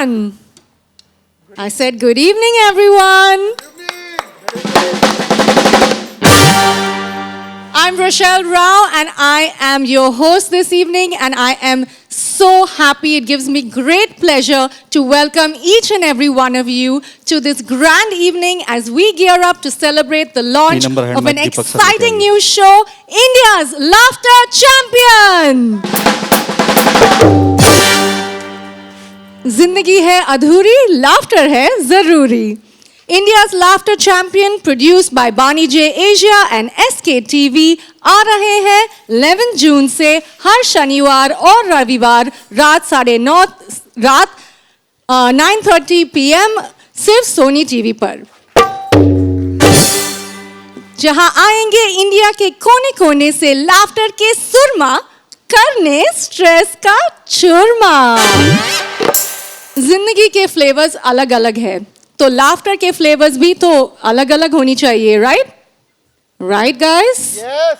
everyone. I said good evening, everyone. I'm Rochelle Rao, and I am your host this evening, and I am so happy. It gives me great pleasure to welcome each and every one of you to this grand evening as we gear up to celebrate the launch of an exciting new show, India's Laughter Champion. जिंदगी है अधूरी, laughter है ज़रूरी. India's Laughter Champion, produced by Bani J Asia and SK TV, आ रहे हैं 11 जून से हर शनिवार और रविवार रात 9:30 PM सिर्फ सोनी टीवी पर, जहां आएंगे इंडिया के कोने कोने से लाफ्टर के सुरमा करने स्ट्रेस का चूरमा. जिंदगी के फ्लेवर्स अलग अलग है, तो लाफ्टर के फ्लेवर्स भी तो अलग अलग होनी चाहिए, राइट गाइस? यस.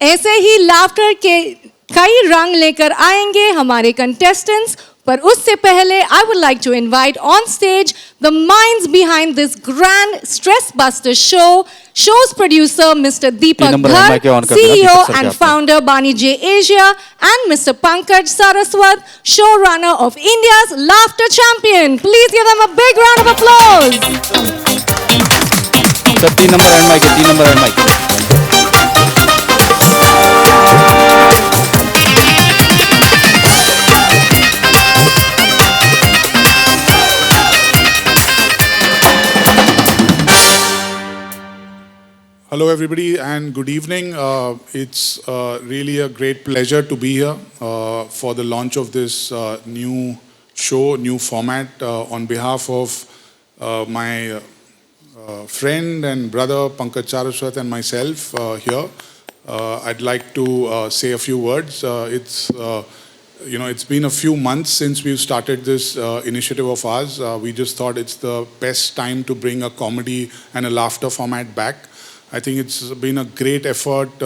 ऐसे ही लाफ्टर के कई रंग लेकर आएंगे हमारे कंटेस्टेंट्स, पर उससे पहले I would like to invite on stage the minds behind this grand stress buster show. Show's producer Mr. Deepak Dhar, CEO and founder Bani J Asia, and Mr. Pankaj Saraswat, showrunner of India's Laughter Champion. Please give them a big round of applause. 3 number and mic, 3 number and mic. Hello, everybody, and good evening. It's really a great pleasure to be here for the launch of this new show, new format. On behalf of my friend and brother Pankaj Saraswat and myself here, I'd like to say a few words. It's been a few months since we've started this initiative of ours. We just thought it's the best time to bring a comedy and a laughter format back. I think it's been a great effort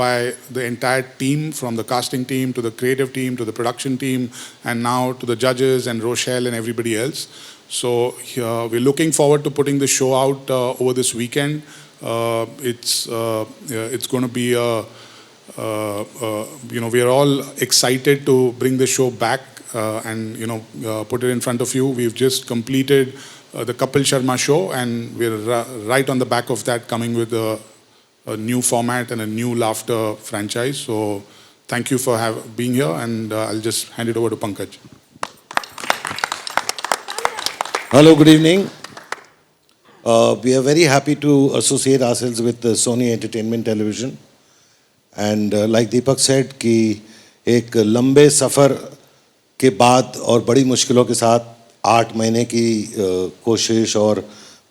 by the entire team, from the casting team to the creative team to the production team, and now to the judges and Rochelle and everybody else. So we're looking forward to putting the show out over this weekend. It's going to be we are all excited to bring the show back and put it in front of you. We've just completed the Kapil Sharma show, and we're right on the back of that, coming with a new format and a new laughter franchise. So thank you for being here, and I'll just hand it over to Pankaj. Hello, good evening. We are very happy to associate ourselves with Sony Entertainment Television, and like Deepak said कि एक लंबे सफ़र के बाद और बड़ी मुश्किलों के साथ 8 महीने की कोशिश और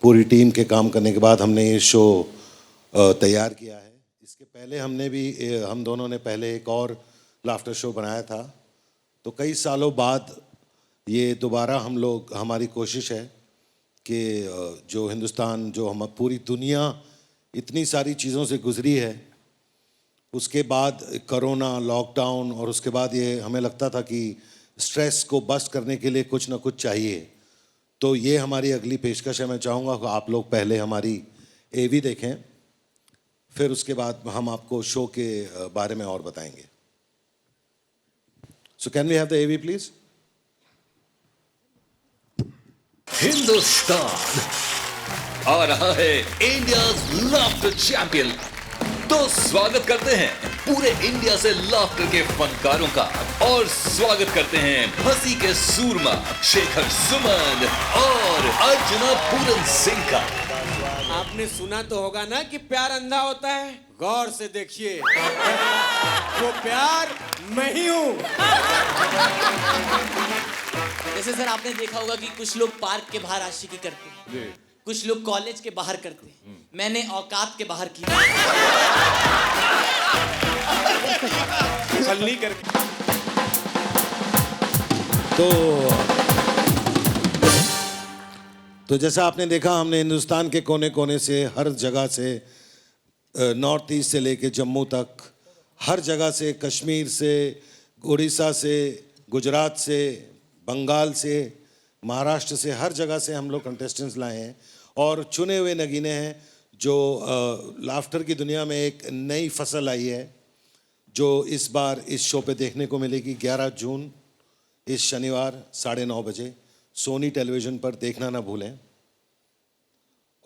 पूरी टीम के काम करने के बाद हमने ये शो तैयार किया है. इसके पहले हम दोनों ने पहले एक और लाफ्टर शो बनाया था, तो कई सालों बाद ये दोबारा हमारी कोशिश है कि जो हिंदुस्तान, जो हम पूरी दुनिया इतनी सारी चीज़ों से गुजरी है, उसके बाद कोरोना, लॉकडाउन, और उसके बाद ये हमें लगता था कि स्ट्रेस को बस्ट करने के लिए कुछ ना कुछ चाहिए. तो ये हमारी अगली पेशकश है. मैं चाहूँगा कि आप लोग पहले हमारी एवी देखें, फिर उसके बाद हम आपको शो के बारे में और बताएंगे. So can we have the AV please? Hindustan आ रहा है इंडियाज लाफ्टर चैंपियन. तो स्वागत करते हैं पूरे इंडिया से लाफ्टर के फनकारों का, और स्वागत करते हैं हंसी के सूरमा शेखर सुमन और अर्चना पूरन सिंह का. आपने सुना तो होगा ना कि प्यार अंधा होता है. गौर से देखिए, वो प्यार मैं ही हूँ. जैसे सर आपने देखा होगा कि कुछ लोग पार्क के बाहर आशिकी करते हैं, कुछ लोग कॉलेज के बाहर करते हैं, मैंने औकात के बाहर की. छलनी करके. तो जैसा आपने देखा, हमने हिंदुस्तान के कोने कोने से, हर जगह से, नॉर्थ ईस्ट से लेके जम्मू तक, हर जगह से, कश्मीर से, उड़ीसा से, गुजरात से, बंगाल से, महाराष्ट्र से, हर जगह से हम लोग कंटेस्टेंट्स लाए हैं और चुने हुए नगीने हैं जो लाफ्टर की दुनिया में एक नई फसल आई है जो इस बार इस शो पे देखने को मिलेगी 11 जून इस शनिवार 9:30 बजे सोनी टेलीविजन पर, देखना ना भूलें।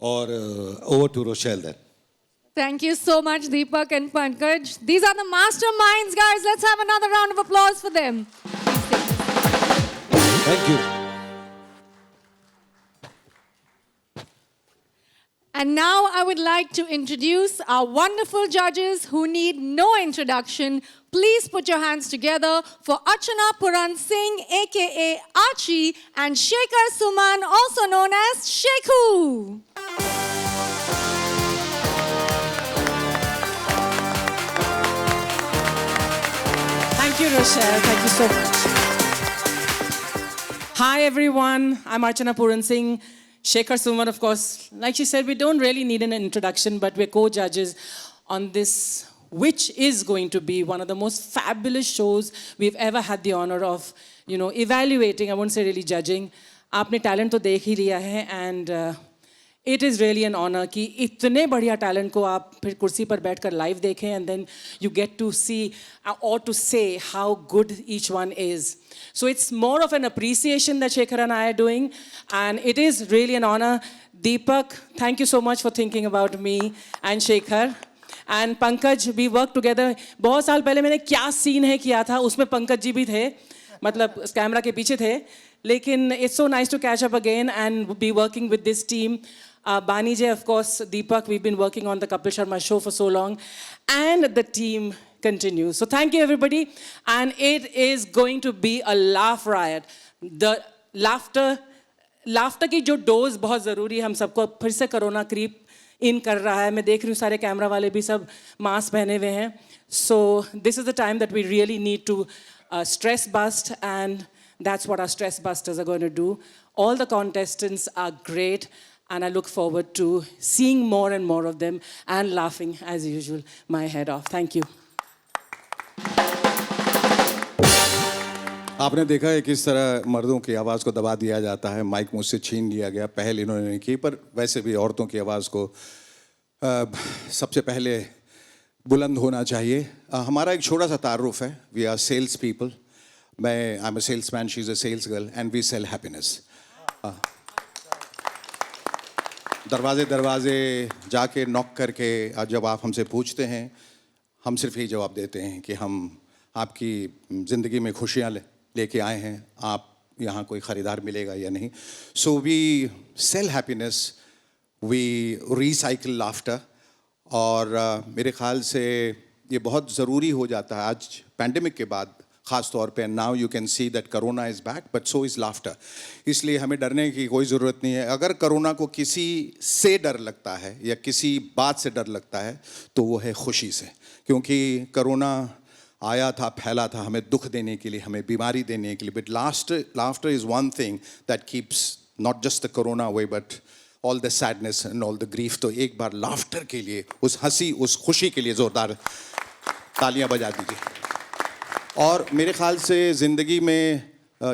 और over to Rochelle then. Thank you so much, Deepak and Pankaj. These are the masterminds, guys. Let's have another round of applause for them. Thank you. And now I would like to introduce our wonderful judges who need no introduction. Please put your hands together for Archana Puran Singh, aka Archie, and Shekhar Suman, also known as Shekhu. Thank you, Rochelle. Thank you so much. Hi, everyone. I'm Archana Puran Singh. Shekhar Suman, of course. Like she said, we don't really need an introduction, but we're co-judges on this, which is going to be one of the most fabulous shows we've ever had the honor of, evaluating. I won't say really judging. आपने talent तो देख ही लिया है, and it is really an honor कि इतने बढ़िया talent को आप फिर कुर्सी पर बैठकर live देखें, and then you get to see or to say how good each one is. So it's more of an appreciation that Shekhar and I are doing, and it is really an honor. Deepak, thank you so much for thinking about me and Shekhar. And Pankaj, we worked together. बहुत साल पहले मैंने क्या scene है किया था, उसमें पंकज जी भी थे, मतलब कैमरा के पीछे थे. लेकिन it's so nice to catch up again and be working with this team. Bani ji, of course, Deepak, we've been working on the Kapil Sharma show for so long, and the team continues. So thank you, everybody. And it is going to be a laugh riot. The laughter की जो dose बहुत ज़रूरी है, हम सबको फिर से corona creep in कर रहा है. मैं देख रही हूँ सारे कैमरा वाले भी सब मास्क पहने हुए हैं. So this is the time that we really need to stress bust, and that's what our stress busters are going to do. All the contestants are great, and I look forward to seeing more and more of them and laughing as usual my head off. Thank you. आपने देखा है किस तरह मर्दों की आवाज़ को दबा दिया जाता है, माइक मुझसे छीन लिया गया, पहल इन्होंने की, पर वैसे भी औरतों की आवाज़ को सबसे पहले बुलंद होना चाहिए. हमारा एक छोटा सा तारुफ है. We are sales people. I am a salesman, she is a sales girl, and we sell happiness. दरवाजे दरवाजे जाके नॉक करके जब आप हमसे पूछते हैं, हम सिर्फ यही जवाब देते हैं कि हम आपकी ज़िंदगी में खुशियाँ लेके आए हैं. आप यहाँ कोई ख़रीदार मिलेगा या नहीं. So we sell happiness, we recycle laughter. और मेरे ख़्याल से ये बहुत ज़रूरी हो जाता है आज पैंडेमिक के बाद, ख़ास तौर पे. Now you can see that corona is back, but so is laughter. इसलिए हमें डरने की कोई ज़रूरत नहीं है. अगर कोरोना को किसी से डर लगता है या किसी बात से डर लगता है तो वो है खुशी से. क्योंकि कोरोना आया था, फैला था हमें दुख देने के लिए, हमें बीमारी देने के लिए. But laughter is one thing that keeps not just the corona away, but all the sadness and all the grief. तो एक बार लाफ्टर के लिए, उस हंसी, उस खुशी के लिए ज़ोरदार तालियां बजा दीजिए. और मेरे ख़्याल से ज़िंदगी में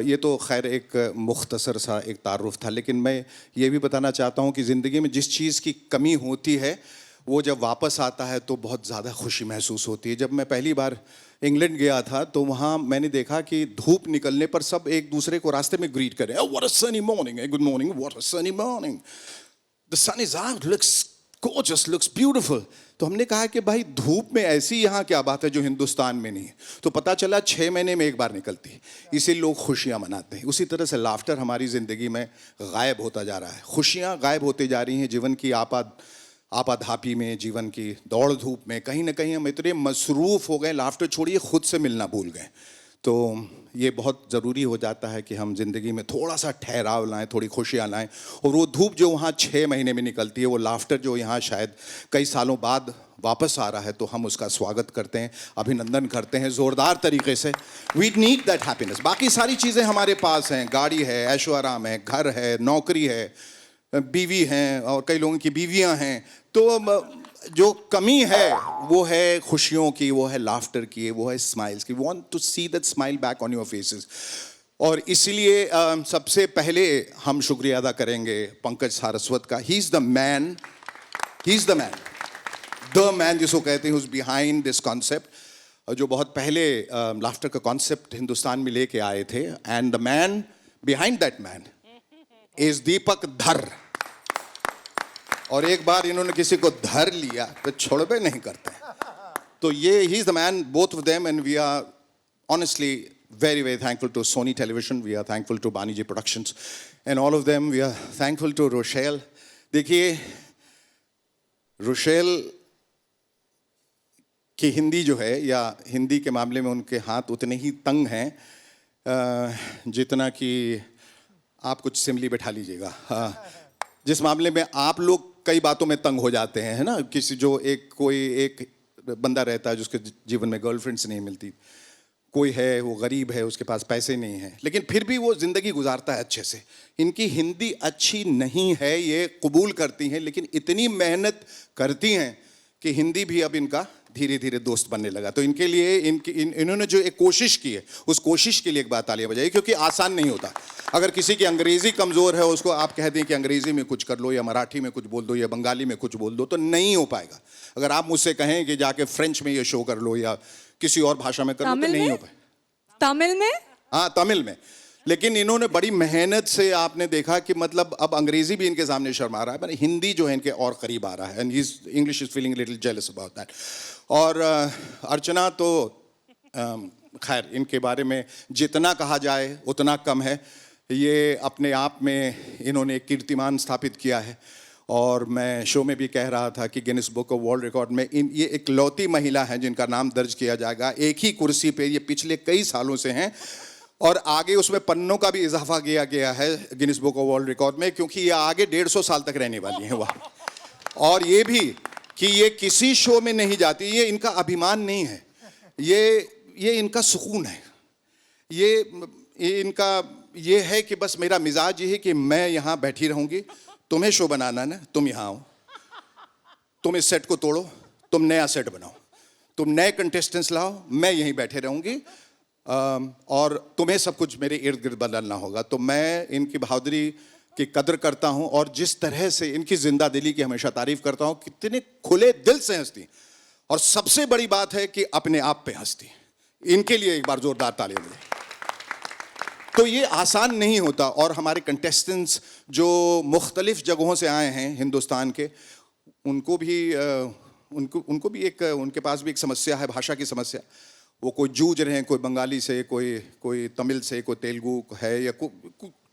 ये तो खैर एक मुख्तसर सा एक तारुफ था, लेकिन मैं ये भी बताना चाहता हूँ कि ज़िंदगी में जिस चीज़ की कमी होती है वो जब वापस आता है तो बहुत ज़्यादा खुशी महसूस होती है. जब मैं पहली बार इंग्लैंड गया था तो वहाँ मैंने देखा कि धूप निकलने पर सब एक दूसरे को रास्ते में ग्रीट करें. What a sunny morning, good morning, what a sunny morning, the sun is out, looks gorgeous, looks beautiful. तो हमने कहा कि भाई धूप में ऐसी यहाँ क्या बात है जो हिंदुस्तान में नहीं है. तो पता चला 6 महीने में एक बार निकलती है, इसे लोग खुशियाँ मनाते हैं. उसी तरह से लाफ्टर हमारी ज़िंदगी में गायब होता जा रहा है. खुशियाँ गायब होती जा रही हैं. जीवन की आपाधापी में, जीवन की दौड़ धूप में कहीं ना कहीं हम इतने मसरूफ़ हो गए, लाफ्टर छोड़िए खुद से मिलना भूल गए. तो ये बहुत ज़रूरी हो जाता है कि हम ज़िंदगी में थोड़ा सा ठहराव लाएं, थोड़ी खुशियाँ लाएं. और वो धूप जो वहाँ 6 महीने में निकलती है, वो लाफ्टर जो यहाँ शायद कई सालों बाद वापस आ रहा है, तो हम उसका स्वागत करते हैं, अभिनंदन करते हैं ज़ोरदार तरीके से. We need that happiness. बाकी सारी चीज़ें हमारे पास हैं. गाड़ी है, ऐशो आराम है, घर है, नौकरी है, बीवी हैं, और कई लोगों की बीवियाँ हैं. तो जो कमी है वो है खुशियों की, वो है लाफ्टर की, वो है स्माइल्स की. We want to see that smile back on your faces. और इसलिए सबसे पहले हम शुक्रिया अदा करेंगे पंकज सारस्वत का. ही इज द मैन जिसको कहते हैं बिहाइंड दिस कॉन्सेप्ट, जो बहुत पहले लाफ्टर का कॉन्सेप्ट हिंदुस्तान में लेके आए थे. And the man behind that man is Deepak Dhar. और एक बार इन्होंने किसी को धर लिया तो छोड़बे नहीं करते. तो ये ही is the man, both of them. And we are honestly very, very thankful to Sony Television. We are thankful to Bani Ji Productions. And all of them, we are thankful to Rochelle. देखिए, Rochelle की हिंदी जो है, या हिंदी के मामले में उनके हाथ उतने ही तंग हैं जितना कि आप कुछ सिमली बैठा लीजिएगा. जिस मामले में आप लोग कई बातों में तंग हो जाते हैं, है ना. किसी जो कोई एक बंदा रहता है जिसके जीवन में गर्लफ्रेंड्स नहीं मिलती, कोई है वो गरीब है, उसके पास पैसे नहीं हैं, लेकिन फिर भी वो ज़िंदगी गुजारता है अच्छे से. इनकी हिंदी अच्छी नहीं है ये कबूल करती हैं, लेकिन इतनी मेहनत करती हैं कि हिंदी भी अब इनका धीरे धीरे दोस्त बनने लगा. तो इनके लिए इन्होंने जो एक कोशिश की है, उस कोशिश के लिए एक बात तालियां बजाइए, क्योंकि आसान नहीं होता. अगर किसी की अंग्रेज़ी कमज़ोर है, उसको आप कह दें कि अंग्रेज़ी में कुछ कर लो, या मराठी में कुछ बोल दो, या बंगाली में कुछ बोल दो, तो नहीं हो पाएगा. अगर आप मुझसे कहें कि जाके फ्रेंच में ये शो कर लो या किसी और भाषा में कर लो, तो नहीं हो पाए. तमिल में? हाँ, तमिल में. लेकिन इन्होंने बड़ी मेहनत से, आपने देखा कि मतलब अब अंग्रेजी भी इनके सामने शर्मा रहा है, पर हिंदी जो है इनके और करीब आ रहा है. And his English is feeling little jealous about that. और अर्चना तो खैर, इनके बारे में जितना कहा जाए उतना कम है. ये अपने आप में इन्होंने एक कीर्तिमान स्थापित किया है. और मैं शो में भी कह रहा था कि Guinness book of world record में ये एक लौती महिला है जिनका नाम दर्ज किया जाएगा. एक ही कुर्सी पे ये पिछले कई सालों से हैं, और आगे उसमें पन्नों का भी इजाफा किया गया है Guinness book of world record में, क्योंकि ये आगे 150 साल तक रहने वाली हैं वहाँ. और ये भी कि ये किसी शो में नहीं जाती, ये इनका अभिमान नहीं है, ये इनका सुकून है. ये इनका ये है कि बस मेरा मिजाज ये है कि मैं यहाँ बैठी रहूँगी, तुम्हें शो बनाना ना, तुम यहाँ आओ, तुम इस सेट को तोड़ो, तुम नया सेट बनाओ, तुम नए कंटेस्टेंट्स लाओ, मैं यहीं बैठे रहूँगी, और तुम्हें सब कुछ मेरे इर्द गिर्द बदलना होगा. तो मैं इनकी बहादुरी की कदर करता हूँ, और जिस तरह से इनकी जिंदा दिली की हमेशा तारीफ करता हूँ. कितने खुले दिल से हंसती, और सबसे बड़ी बात है कि अपने आप पे हंसती. इनके लिए एक बार जोरदार तालियां दें. तो ये आसान नहीं होता. और हमारे कंटेस्टेंट्स जो मुख्तलिफ जगहों से आए हैं हिंदुस्तान के, उनको भी एक, उनके पास भी एक समस्या है, भाषा की समस्या. वो कोई जूझ रहे हैं, कोई बंगाली से, कोई तमिल से, कोई तेलुगु है, या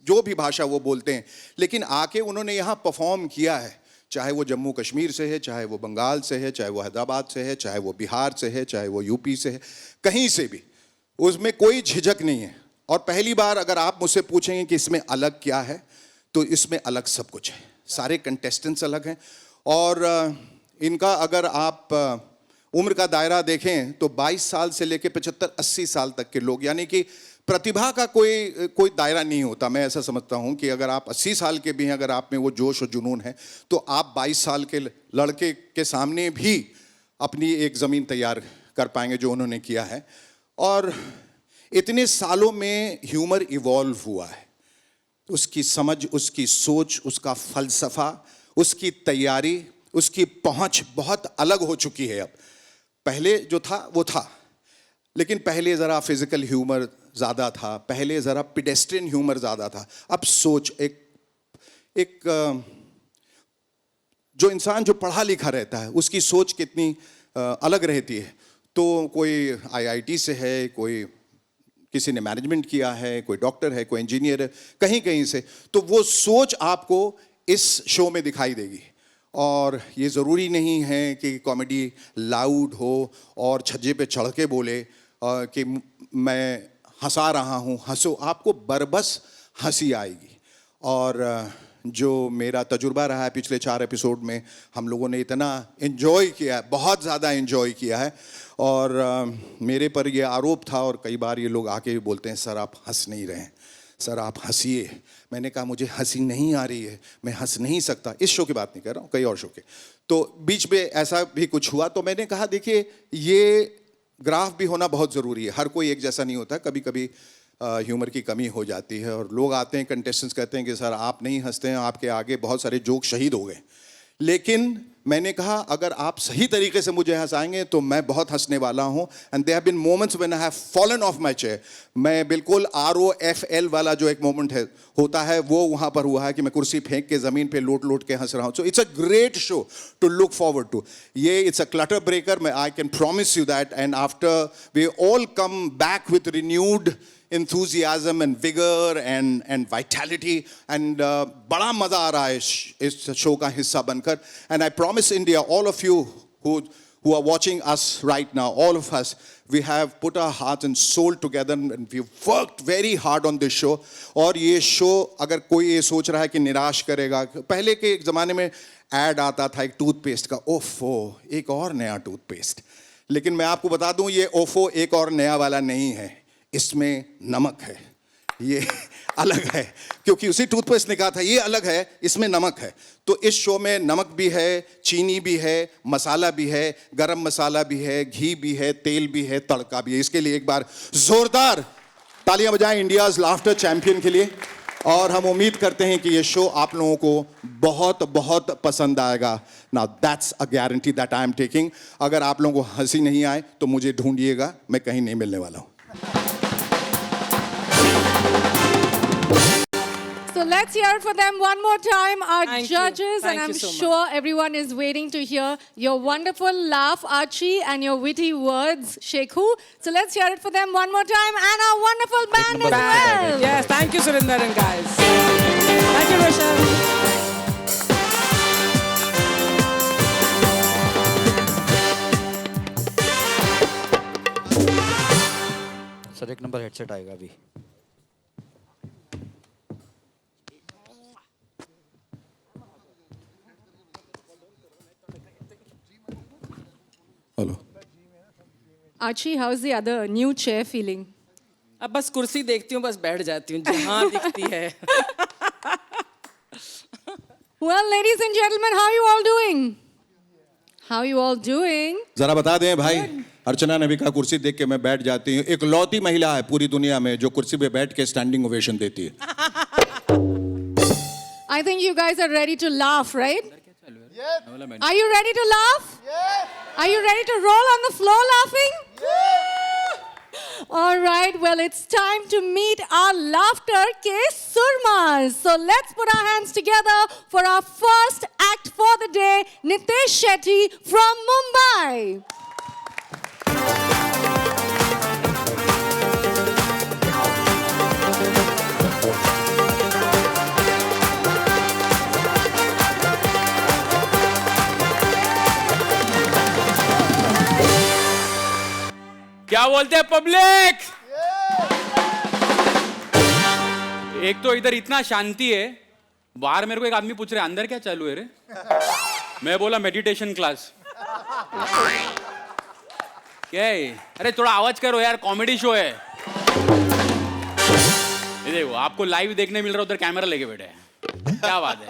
जो भी भाषा वो बोलते हैं, लेकिन आके उन्होंने यहाँ परफॉर्म किया है. चाहे वो जम्मू कश्मीर से है, चाहे वो बंगाल से है, चाहे वो हैदराबाद से है, चाहे वो बिहार से है, चाहे वो यूपी से है, कहीं से भी, उसमें कोई झिझक नहीं है. और पहली बार अगर आप मुझसे पूछेंगे कि इसमें अलग क्या है, तो इसमें अलग सब कुछ है. सारे कंटेस्टेंट्स अलग हैं. और इनका अगर आप उम्र का दायरा देखें तो 22 साल से लेकर 75-80 साल तक के लोग, यानी कि प्रतिभा का कोई दायरा नहीं होता. मैं ऐसा समझता हूं कि अगर आप 80 साल के भी हैं, अगर आप में वो जोश और जुनून है, तो आप 22 साल के लड़के के सामने भी अपनी एक ज़मीन तैयार कर पाएंगे, जो उन्होंने किया है. और इतने सालों में ह्यूमर इवॉल्व हुआ है. उसकी समझ, उसकी सोच, उसका फलसफा, उसकी तैयारी, उसकी पहुंच बहुत अलग हो चुकी है. अब पहले जो था वो था, लेकिन पहले ज़रा फिजिकल ह्यूमर ज़्यादा था, पहले ज़रा पेडेस्ट्रियन ह्यूमर ज़्यादा था. अब सोच, एक जो इंसान जो पढ़ा लिखा रहता है, उसकी सोच कितनी अलग रहती है. तो कोई IIT से है, कोई किसी ने मैनेजमेंट किया है, कोई डॉक्टर है, कोई इंजीनियर है, कहीं कहीं से, तो वो सोच आपको इस शो में दिखाई देगी. और ये ज़रूरी नहीं है कि कॉमेडी लाउड हो और छज्जे पे चढ़ के बोले कि मैं हंसा रहा हूँ, हंसो. आपको बरबस हंसी आएगी. और जो मेरा तजुर्बा रहा है पिछले 4 एपिसोड में, हम लोगों ने इतना एंजॉय किया है, बहुत ज़्यादा एंजॉय किया है. और मेरे पर ये आरोप था, और कई बार ये लोग आके भी बोलते हैं, सर आप हंस नहीं रहे हैं, सर आप हंसिए. मैंने कहा मुझे हंसी नहीं आ रही है, मैं हंस नहीं सकता. इस शो की बात नहीं कर रहा हूँ, कई और शो के. तो बीच में ऐसा भी कुछ हुआ, तो मैंने कहा देखिए ये ग्राफ भी होना बहुत ज़रूरी है. हर कोई एक जैसा नहीं होता. कभी कभी ह्यूमर की कमी हो जाती है और लोग आते हैं, कंटेस्टेंट्स कहते हैं कि सर आप नहीं हंसते हैं, आपके आगे बहुत सारे जोक शहीद हो गए। लेकिन मैंने कहा अगर आप सही तरीके से मुझे हंसाएंगे तो मैं बहुत हंसने वाला हूं। And there have been moments when I have fallen off my chair. मैं बिल्कुल ROFL वाला जो एक मोमेंट है होता है वो वहां पर हुआ है कि मैं कुर्सी फेंक के जमीन पे लोट लोट के हंस रहा हूं। So it's a great show to look forward to. ये इट्स अ क्लटर ब्रेकर, मैं I can promise you that. And after we all come back with renewed enthusiasm and vigor and vitality and बड़ा मजा आ रहा है इस show का हिस्सा बनकर। and I promise India, all of you who are watching us right now, all of us, we have put our heart and soul together and we've worked very hard on this show। और ये show अगर कोई ये सोच रहा है कि निराश करेगा, पहले के एक ज़माने में ऐड आता था एक टूथपेस्ट का, ओफो एक और नया टूथपेस्ट। लेकिन मैं आपको बता दूं ये ओफो एक और नया वाला नहीं है, इसमें नमक है, ये अलग है। क्योंकि उसी टूथपेस्ट ने कहा था ये अलग है, इसमें नमक है। तो इस शो में नमक भी है, चीनी भी है, मसाला भी है, गरम मसाला भी है, घी भी है, तेल भी है, तड़का भी है। इसके लिए एक बार जोरदार तालियां बजाएं इंडियाज लाफ्टर चैंपियन के लिए। और हम उम्मीद करते हैं कि ये शो आप लोगों को बहुत बहुत पसंद आएगा। Now that's a guarantee that I am taking. अगर आप लोगों को हंसी नहीं आए तो मुझे ढूंढिएगा, मैं कहीं नहीं मिलने वाला हूँ। So let's hear it for them one more time, our Thank you. judges, Thank and I'm you so much. sure everyone is waiting to hear your wonderful laugh, Archie, and your witty words, Shekhu. So let's hear it for them one more time, and our wonderful band as well. Yes, thank you, Surinder and guys. Thank you, Roshan. Sir एक number headset आएगा अभी। Hello Archie, how's the other new chair feeling? अब बस कुर्सी देखती हूँ, बस बैठ जाती हूँ जहाँ दिखती है। Well, ladies and gentlemen, how are you all doing? How are you all doing? जरा बता दें भाई, अर्चना ने भी कहा कुर्सी देख के मैं बैठ जाती हूँ। एक लौती महिला है पूरी दुनिया में जो कुर्सी पे बैठ के स्टैंडिंग ओवेशन देती है। I think you guys are ready to laugh, right? Yes. Are you ready to laugh? Yes. Are you ready to roll on the floor laughing? Yes. All right, well, it's time to meet our laughter ke surmas. So let's put our hands together for our first act for the day, Nitesh Shetty from Mumbai. क्या बोलते हैं public? एक तो इधर इतना शांति है, बाहर मेरे को एक आदमी पूछ रहे अंदर क्या चालू है रे? मैं बोला मेडिटेशन क्लास। क्या है? अरे थोड़ा आवाज करो यार, कॉमेडी शो है। ये देखो आपको लाइव देखने मिल रहा है, उधर कैमरा लेके बैठे हैं। क्या बात है।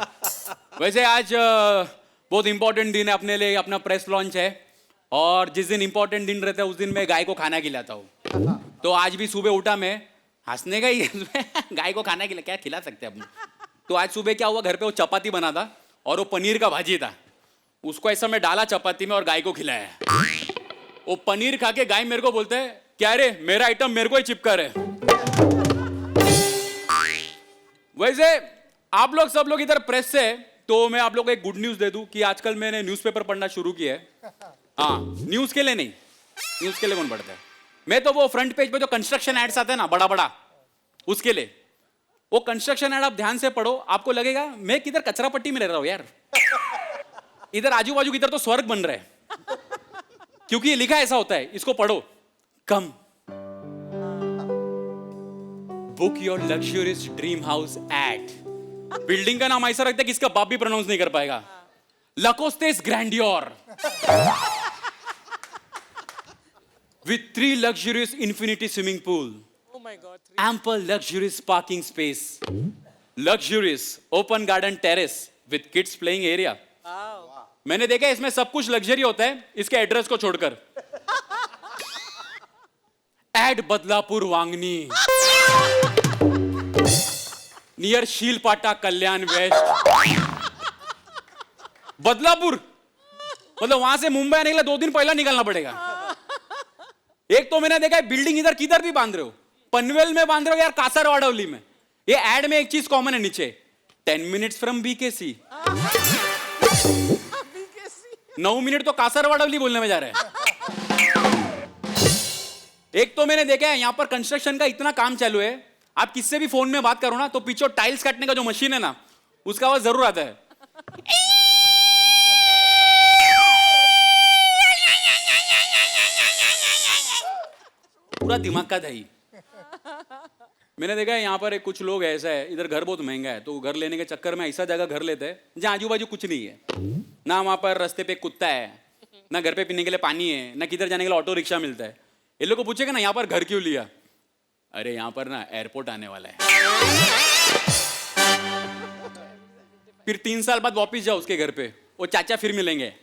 वैसे आज बहुत इंपॉर्टेंट दिन है अपने लिए, अपना प्रेस लॉन्च है और जिस दिन इंपॉर्टेंट दिन रहता है उस दिन मैं गाय को खाना खिलाता हूँ। तो आज भी सुबह उठा, मैं हंसने का ही गाय को खाना क्या खिला सकते हैं अपने। तो आज सुबह क्या हुआ, घर पे वो चपाती बना था और वो पनीर का भाजी था, उसको ऐसा मैं डाला चपाती में और गाय को खिलाया। वो पनीर खा के गाय मेरे को बोलते है क्या रे मेरा आइटम मेरे को ही चिपका रहे। वैसे आप लोग सब लोग इधर प्रेस से, तो मैं आप लोग को एक गुड न्यूज दे दूं कि आजकल मैंने न्यूज़पेपर पढ़ना शुरू किया है। हाँ, न्यूज के लिए नहीं, न्यूज के लिए कौन पढ़ता है? मैं तो वो फ्रंट पेज पे जो कंस्ट्रक्शन एड्स आते हैं ना बड़ा बड़ा, उसके लिए। वो कंस्ट्रक्शन एड आप ध्यान से पढ़ो, आपको लगेगा मैं किधर कचरा पट्टी में रह रहा हूं यार। इधर आजू बाजू किधर तो स्वर्ग बन रहा है, क्योंकि ये लिखा ऐसा होता है। इसको पढ़ो, come book your luxurious dream house at. Building का नाम ऐसा रखता है कि इसका बाप भी प्रोनाउंस नहीं कर पाएगा। लकोस्टेस grandeur with 3 luxurious infinity swimming pool. Oh my God. Ample luxurious parking space. Luxurious open garden terrace with kids playing area. Wow. मैंने देखा इसमें सब कुछ लग्जरी होता है इसके एड्रेस को छोड़कर। एड बदलापुर वांगनी। नियर शीलपाटा कल्याण वेस्ट बदलापुर, मतलब वहां से मुंबई आने के लिए 2 दिन पहला निकलना पड़ेगा। एक तो मैंने देखा है बिल्डिंग इधर किधर भी बांध रहे हो, पनवेल में बांध रहे हो यार, कासरवाड़ौली में। ये एड में एक चीज कॉमन है नीचे, 10 मिनट्स फ्रॉम बीकेसी। 9 मिनट तो कासरवाड़ौली बोलने में जा रहे हैं। एक तो मैंने देखा है यहां पर कंस्ट्रक्शन का इतना काम चालू है, आप किससे भी फोन में बात करो ना तो पीछे टाइल्स काटने का जो मशीन है ना, उसका आवाज जरूर आता है। पूरा दिमाग का दही। मैंने देखा है यहाँ पर कुछ लोग ऐसा है, इधर घर बहुत महंगा है तो घर लेने के चक्कर में ऐसा जगह घर लेते हैं जहाँ आजू बाजू कुछ नहीं है ना, वहां पर रास्ते पे कुत्ता है ना, घर पे पीने के लिए पानी है ना, किधर जाने के लिए ऑटो रिक्शा मिलता है। ये लोग को पूछेगा ना यहाँ पर घर क्यों लिया, अरे यहाँ पर ना एयरपोर्ट आने वाला है। फिर 3 साल बाद वापिस जाओ उसके घर पे, वो चाचा फिर मिलेंगे,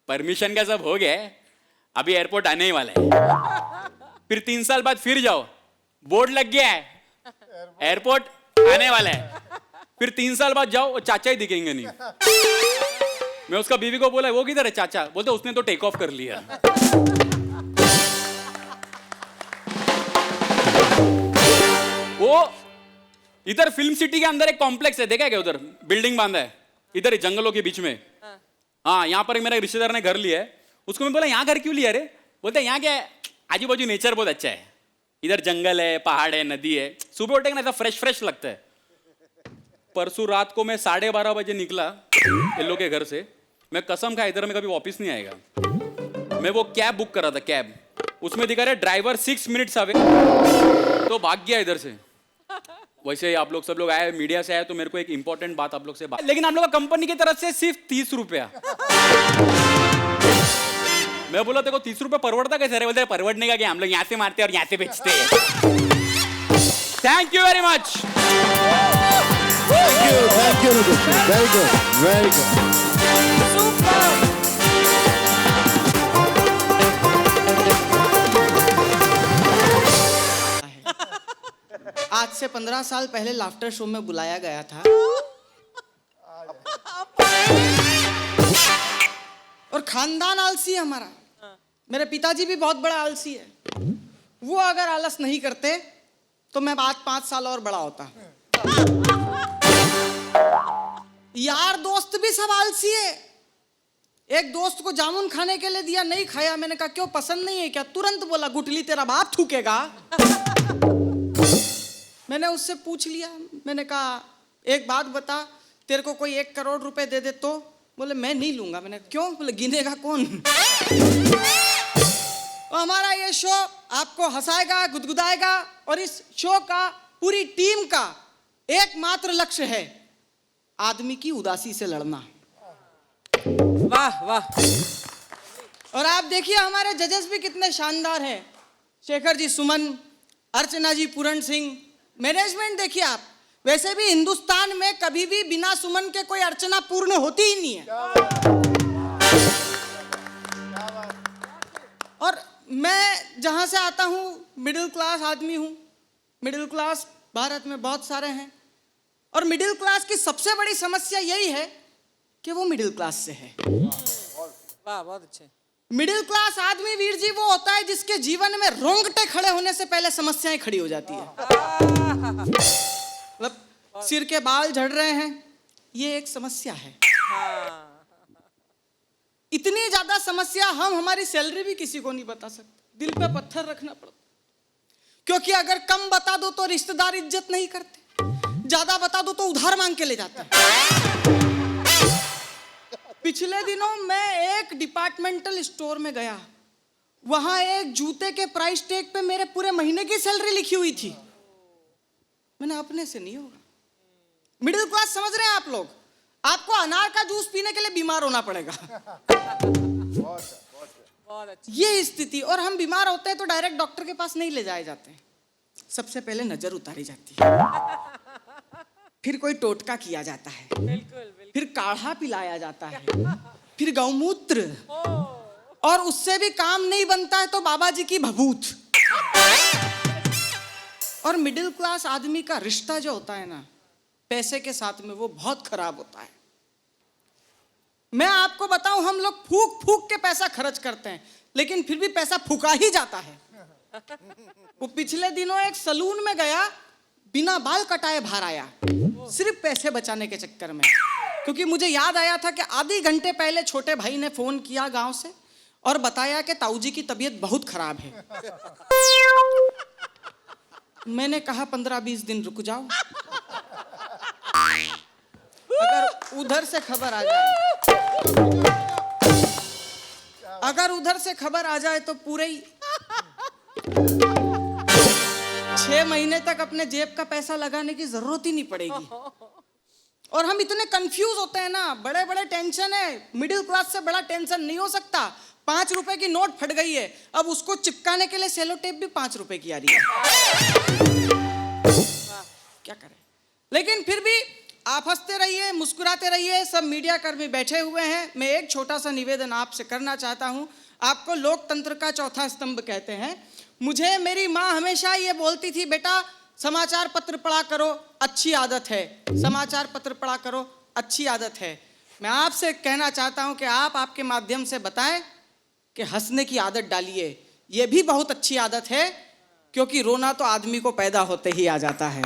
परमिशन का सब हो गया, अभी एयरपोर्ट आने ही वाला है। फिर 3 साल बाद फिर जाओ, बोर्ड लग गया है, एयरपोर्ट आने वाला है। फिर 3 साल बाद जाओ, वो चाचा ही दिखेंगे नहीं। मैं उसका बीवी को बोला वो किधर है चाचा, बोलते उसने तो टेक ऑफ कर लिया। वो इधर फिल्म सिटी के अंदर एक कॉम्प्लेक्स है, देखा है क्या, उधर बिल्डिंग बांधा है इधर जंगलों के बीच में। हाँ, यहाँ पर मेरा रिश्तेदार ने घर लिया है, उसको मैं बोला यहाँ घर क्यों लिया रे, बोलते यहाँ क्या है, आजू बाजू नेचर बहुत अच्छा है, इधर जंगल है, पहाड़ है, नदी है, सुबह उठे ना ऐसा फ्रेश फ्रेश लगता है। परसों रात को मैं 12:30 बजे निकला इन लोग के घर से, मैं कसम खा इधर में कभी वापस नहीं आएगा। मैं वो कैब बुक कर रहा था, कैब, उसमें दिखा रहा ड्राइवर 6 मिनट्स अवे, तो भाग गया इधर से। वैसे आप लोग सब लोग आए, मीडिया से आए, तो मेरे को एक इंपॉर्टेंट बात आप लोग से बात, लेकिन आप लोग कंपनी की तरफ से सिर्फ 30 रुपया। मैं बोला देखो 30 रुपये परवड़ता कैसे, बोलते हैं परवड़ने का क्या, हम लोग यहाँ से मारते हैं और यहाँ से बेचते हैं। Thank you very much. Thank you, very good, very good. आज से 15 साल पहले लाफ्टर शो में बुलाया गया था और खानदान आलसी है हमारा। मेरे पिताजी भी बहुत बड़ा आलसी है, वो अगर आलस नहीं करते तो मैं बात 5 साल और बड़ा होता। यार दोस्त भी सब आलसी है। एक दोस्त को जामुन खाने के लिए दिया, नहीं खाया, मैंने कहा क्यों, पसंद नहीं है क्या, तुरंत बोला गुटली तेरा बाप थूकेगा। मैंने उससे पूछ लिया, मैंने कहा एक बात बता, तेरे को कोई 1 करोड़ रुपए दे दे तो, बोले मैं नहीं लूंगा। मैंने क्यों, बोले गिनेगा कौन। तो हमारा ये शो आपको हंसाएगा, गुदगुदाएगा, और इस शो का पूरी टीम का एकमात्र लक्ष्य है आदमी की उदासी से लड़ना। वाह वाह। और आप देखिए हमारे जजेस भी कितने शानदार हैं, शेखर जी सुमन, अर्चना जी पूरण सिंह, मैनेजमेंट देखिए आप। वैसे भी हिंदुस्तान में कभी भी बिना सुमन के कोई अर्चना पूर्ण होती ही नहीं है। और मैं जहां से आता हूं मिडिल क्लास आदमी हूं। मिडिल क्लास भारत में बहुत सारे हैं, और मिडिल क्लास की सबसे बड़ी समस्या यही है कि वो मिडिल क्लास से है। वाह, बहुत अच्छे। मिडिल क्लास आदमी वीर जी वो होता है जिसके जीवन में रोंगटे खड़े होने से पहले समस्याएं खड़ी हो जाती है। मतलब सिर के बाल झड़ रहे हैं, ये एक समस्या है। इतनी ज्यादा समस्या हम हमारी सैलरी भी किसी को नहीं बता सकते, दिल पे पत्थर रखना पड़ता, क्योंकि अगर कम बता दो तो रिश्तेदार इज्जत नहीं करते, ज्यादा बता दो तो उधार मांग के ले जाते हैं। पिछले दिनों मैं एक डिपार्टमेंटल स्टोर में गया, वहां एक जूते के प्राइस टैग पे मेरे पूरे महीने की सैलरी लिखी हुई थी। मैंने अपने से नहीं होगा। मिडिल क्लास समझ रहे हैं आप लोग, आपको अनार का जूस पीने के लिए बीमार होना पड़ेगा। ये स्थिति, और हम बीमार होते हैं तो डायरेक्ट डॉक्टर के पास नहीं ले जाए जाते हैं, सबसे पहले नजर उतारी जाती है, फिर कोई टोटका किया जाता है, फिर काढ़ा पिलाया जाता है, फिर गौमूत्र, और उससे भी काम नहीं बनता है तो बाबा जी की भभूत। और मिडिल क्लास आदमी का रिश्ता जो होता है ना पैसे के साथ में, वो बहुत खराब होता है। मैं आपको बताऊं, हम लोग फूक फूक के पैसा खर्च करते हैं, लेकिन फिर भी पैसा फूका ही जाता है। वो पिछले दिनों एक सलून में गया, बिना बाल कटाए बाहर आया, सिर्फ पैसे बचाने के चक्कर में। क्योंकि मुझे याद आया था कि आधे घंटे पहले छोटे भाई ने फोन किया गांव से और बताया कि ताऊ जी की तबीयत बहुत खराब है। मैंने कहा 15-20 दिन रुक जाओ, अगर उधर से खबर आ जाए, अगर उधर से खबर आ जाए तो पूरे ही 6 महीने तक अपने जेब का पैसा लगाने की जरूरत ही नहीं पड़ेगी। और हम इतने कंफ्यूज होते हैं ना, बड़े बड़े टेंशन है, मिडिल क्लास से बड़ा टेंशन नहीं हो सकता। 5 रुपए की नोट फट गई है, अब उसको चिपकाने के लिए सेलो टेप भी 5 रुपए की आ रही है। क्या करें, लेकिन फिर भी आप हंसते रहिए, मुस्कुराते रहिए। सब मीडिया कर्मी बैठे हुए हैं। मैं एक छोटा सा निवेदन आपसे करना चाहता हूं। आपको लोकतंत्र का चौथा स्तंभ कहते हैं। मुझे मेरी माँ हमेशा ये बोलती थी, बेटा समाचार पत्र पढ़ा करो, अच्छी आदत है, समाचार पत्र पढ़ा करो, अच्छी आदत है। मैं आपसे कहना चाहता हूं कि आप आपके माध्यम से बताएं कि हंसने की आदत डालिए, ये भी बहुत अच्छी आदत है, क्योंकि रोना तो आदमी को पैदा होते ही आ जाता है।